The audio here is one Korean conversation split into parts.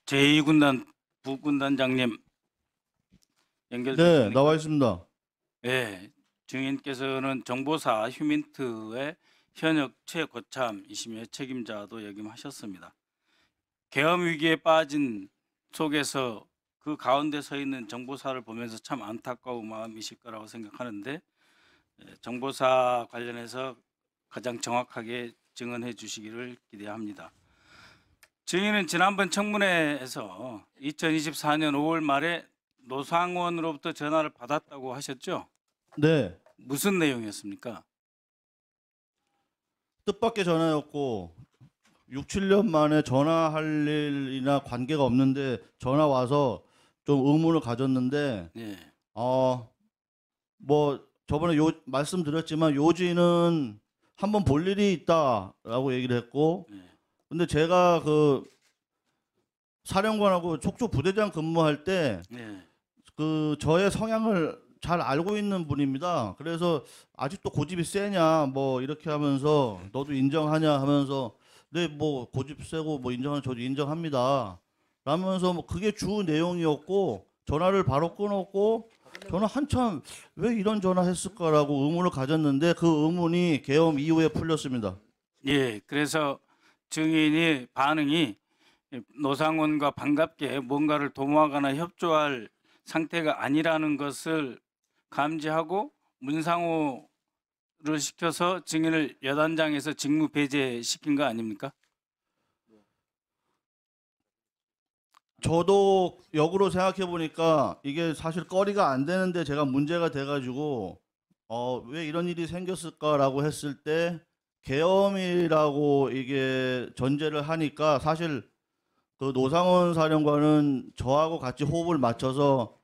제2군단 부군단장님 네, 연결됐습니까? 나와 있습니다. 네, 증인께서는 정보사 휴민트의 현역 최고참이시며 책임자도 역임하셨습니다. 계엄 위기에 빠진 속에서 그 가운데 서 있는 정보사를 보면서 참 안타까운 마음이실 거라고 생각하는데 정보사 관련해서 가장 정확하게 증언해 주시기를 기대합니다. 증인은 지난번 청문회에서 2024년 5월 말에 노상원으로부터 전화를 받았다고 하셨죠? 네, 무슨 내용이었습니까? 뜻밖의 전화였고 6, 7년 만에 전화할 일이나 관계가 없는데 전화 와서 좀 의문을 가졌는데 네. 뭐 저번에 말씀드렸지만 요지는 한번 볼 일이 있다라고 얘기를 했고 네. 근데 제가 그 사령관하고 속초 부대장 근무할 때 네. 그 저의 성향을 잘 알고 있는 분입니다. 그래서 아직도 고집이 세냐 뭐 이렇게 하면서 너도 인정하냐 하면서 네 뭐 고집 세고 뭐 인정하는 저도 인정합니다. 라면서 뭐 그게 주 내용이었고 전화를 바로 끊었고 저는 한참 왜 이런 전화 했을까라고 의문을 가졌는데 그 의문이 계엄 이후에 풀렸습니다. 예, 그래서 증인이 반응이 노상원과 반갑게 뭔가를 도모하거나 협조할 상태가 아니라는 것을 감지하고 문상호를 시켜서 증인을 여단장에서 직무 배제시킨 거 아닙니까? 저도 역으로 생각해 보니까 이게 사실 거리가 안 되는데 제가 문제가 돼가지고 왜 이런 일이 생겼을까라고 했을 때 계엄이라고 이게 전제를 하니까 사실 그 노상원 사령관은 저하고 같이 호흡을 맞춰서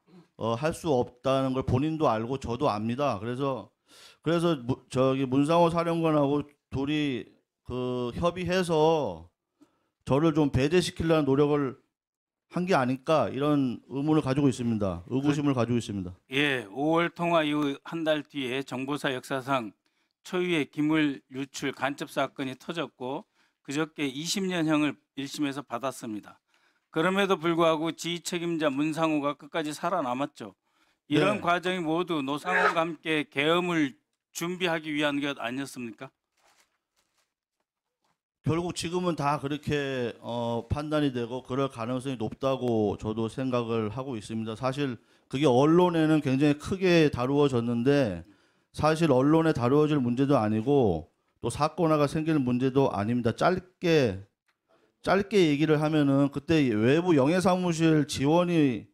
할 수 없다는 걸 본인도 알고 저도 압니다. 그래서 저기 문상호 사령관하고 둘이 그 협의해서 저를 좀 배제시키려는 노력을 한 게 아닐까 이런 의문을 가지고 있습니다. 의구심을 가지고 있습니다. 예, 5월 통화 이후 한 달 뒤에 정보사 역사상 초유의 기물 유출 간첩 사건이 터졌고 그저께 20년형을 1심에서 받았습니다. 그럼에도 불구하고 지휘 책임자 문상호가 끝까지 살아남았죠. 이런 네. 과정이 모두 노상호와 함께 계엄을 준비하기 위한 것 아니었습니까? 결국 지금은 다 그렇게 판단이 되고 그럴 가능성이 높다고 저도 생각을 하고 있습니다. 사실 그게 언론에는 굉장히 크게 다루어졌는데 사실 언론에 다루어질 문제도 아니고 또 사건화가 생기는 문제도 아닙니다. 짧게 얘기를 하면은 그때 외부 영해사무실 지원이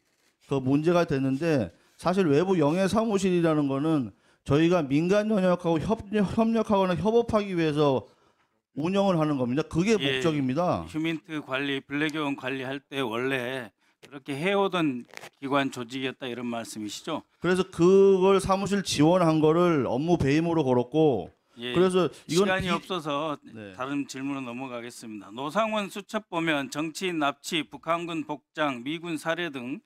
그 문제가 됐는데 사실 외부 영해사무실이라는 거는 저희가 민간 영역하고 협력하거나 협업하기 위해서 운영을 하는 겁니다. 그게 예, 목적입니다. 휴민트 관리, 블랙여원 관리할 때 원래 그렇게 해오던 기관 조직이었다 이런 말씀이시죠? 그래서 그걸 사무실 지원한 거를 업무 배임으로 걸었고 예, 그래서 이건 시간이 없어서 네. 다른 질문으로 넘어가겠습니다. 노상원 수첩 보면 정치인 납치, 북한군 복장, 미군 살해 등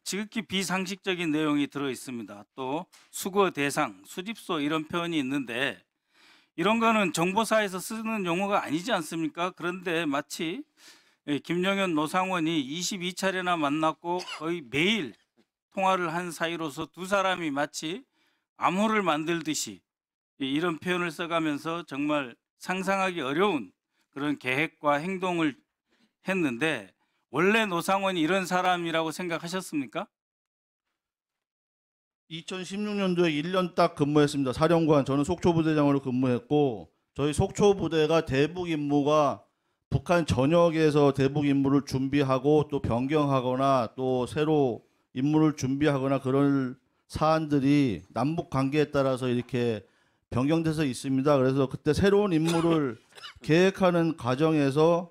지극히 비상식적인 내용이 들어 있습니다. 또 수거 대상, 수집소 이런 표현이 있는데 이런 거는 정보사에서 쓰는 용어가 아니지 않습니까? 그런데 마치 김영현 노상원이 22차례나 만났고 거의 매일 통화를 한 사이로서 두 사람이 마치 암호를 만들듯이 이런 표현을 써가면서 정말 상상하기 어려운 그런 계획과 행동을 했는데 원래 노상원이 이런 사람이라고 생각하셨습니까? 2016년도에 1년 딱 근무했습니다. 사령관 저는 속초부대장으로 근무했고 저희 속초부대가 대북 임무가 북한 전역에서 대북 임무를 준비하고 또 변경하거나 또 새로 임무를 준비하거나 그런 사안들이 남북 관계에 따라서 이렇게 변경돼서 있습니다. 그래서 그때 새로운 임무를 계획하는 과정에서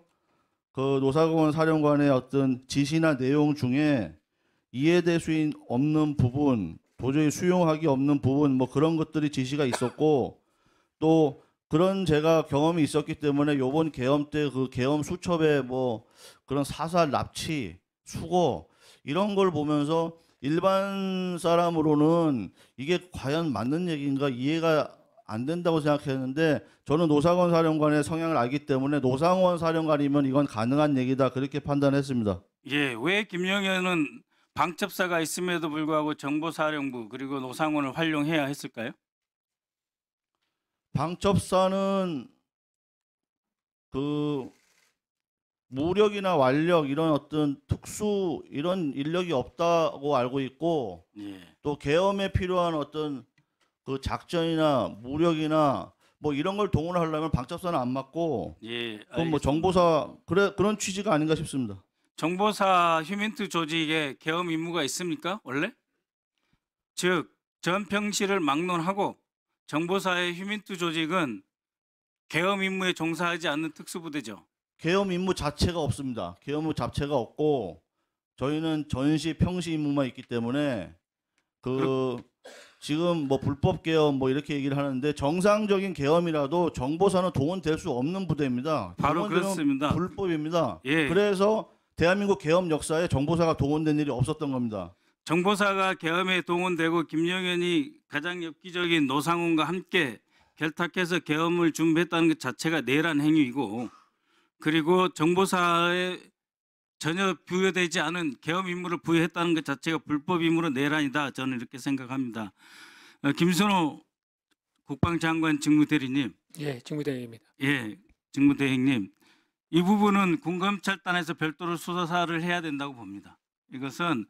그 노사공원 사령관의 어떤 지시나 내용 중에 이해될 수 없는 부분, 도저히 수용하기 없는 부분, 뭐 그런 것들이 지시가 있었고 또 그런 제가 경험이 있었기 때문에 요번 계엄 때 그 계엄 수첩에 뭐 그런 사살 납치, 수거 이런 걸 보면서 일반 사람으로는 이게 과연 맞는 얘기인가 이해가 안 된다고 생각했는데 저는 노상원 사령관의 성향을 알기 때문에 노상원 사령관이면 이건 가능한 얘기다 그렇게 판단했습니다. 예, 왜 김영현은 방첩사가 있음에도 불구하고 정보사령부 그리고 노상원을 활용해야 했을까요? 방첩사는 그 무력이나 완력 이런 어떤 특수 이런 인력이 없다고 알고 있고 예, 또 계엄에 필요한 어떤 그 작전이나 무력이나 뭐 이런 걸 동원하려면 방첩사는 안 맞고 예, 그건 뭐 알겠습니다. 정보사 그런 취지가 아닌가 싶습니다. 정보사 휴민트 조직에 계엄 임무가 있습니까? 원래? 즉 전평시를 막론하고 정보사의 휴민트 조직은 계엄 임무에 종사하지 않는 특수부대죠. 계엄 임무 자체가 없습니다. 계엄 임무 자체가 없고 저희는 전시 평시 임무만 있기 때문에 그 지금 뭐 불법 계엄 뭐 이렇게 얘기를 하는데 정상적인 계엄이라도 정보사는 동원될 수 없는 부대입니다. 바로 동원되면 그렇습니다. 불법입니다. 예. 그래서 대한민국 계엄 역사에 정보사가 동원된 일이 없었던 겁니다. 정보사가 계엄에 동원되고 김영현이 가장 엽기적인 노상훈과 함께 결탁해서 계엄을 준비했다는 것 자체가 내란 행위이고, 그리고 정보사에 전혀 부여되지 않은 계엄 임무를 부여했다는 것 자체가 불법 임무로 내란이다. 저는 이렇게 생각합니다. 김선호 국방장관 직무대리님, 예, 직무대행입니다. 예, 직무대행님, 이 부분은 군검찰단에서 별도로 수사를 해야 된다고 봅니다. 이것은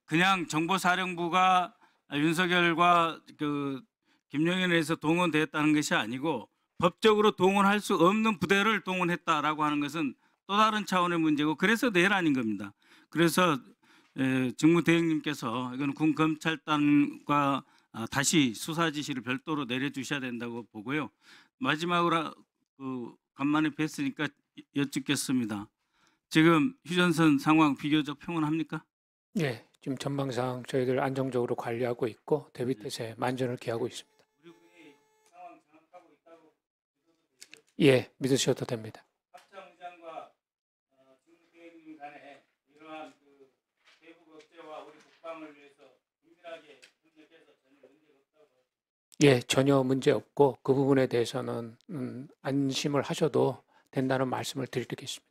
그냥 정보사령부가 윤석열과 그 김영현에 의해서 동원되었다는 것이 아니고 법적으로 동원할 수 없는 부대를 동원했다라고 하는 것은 또 다른 차원의 문제고, 그래서 내란인 겁니다. 그래서 직무대행님께서 이건 군검찰단과 다시 수사 지시를 별도로 내려주셔야 된다고 보고요. 마지막으로 간만에 뵀으니까 여쭙겠습니다. 지금 휴전선 상황 비교적 평온합니까? 예, 지금 전망상 저희들 안정적으로 관리하고 있고 대비 태세 만전을 기하고 있습니다. 예, 믿으셔도 됩니다. 합참 의장과 중대행님 간에 이러한 그 대북 억제와 우리 국방을 위해서 긴밀하게 협력해서 전혀 문제가 없다고. 예, 전혀 문제 없고 그 부분에 대해서는 안심을 하셔도 된다는 말씀을 드리겠습니다.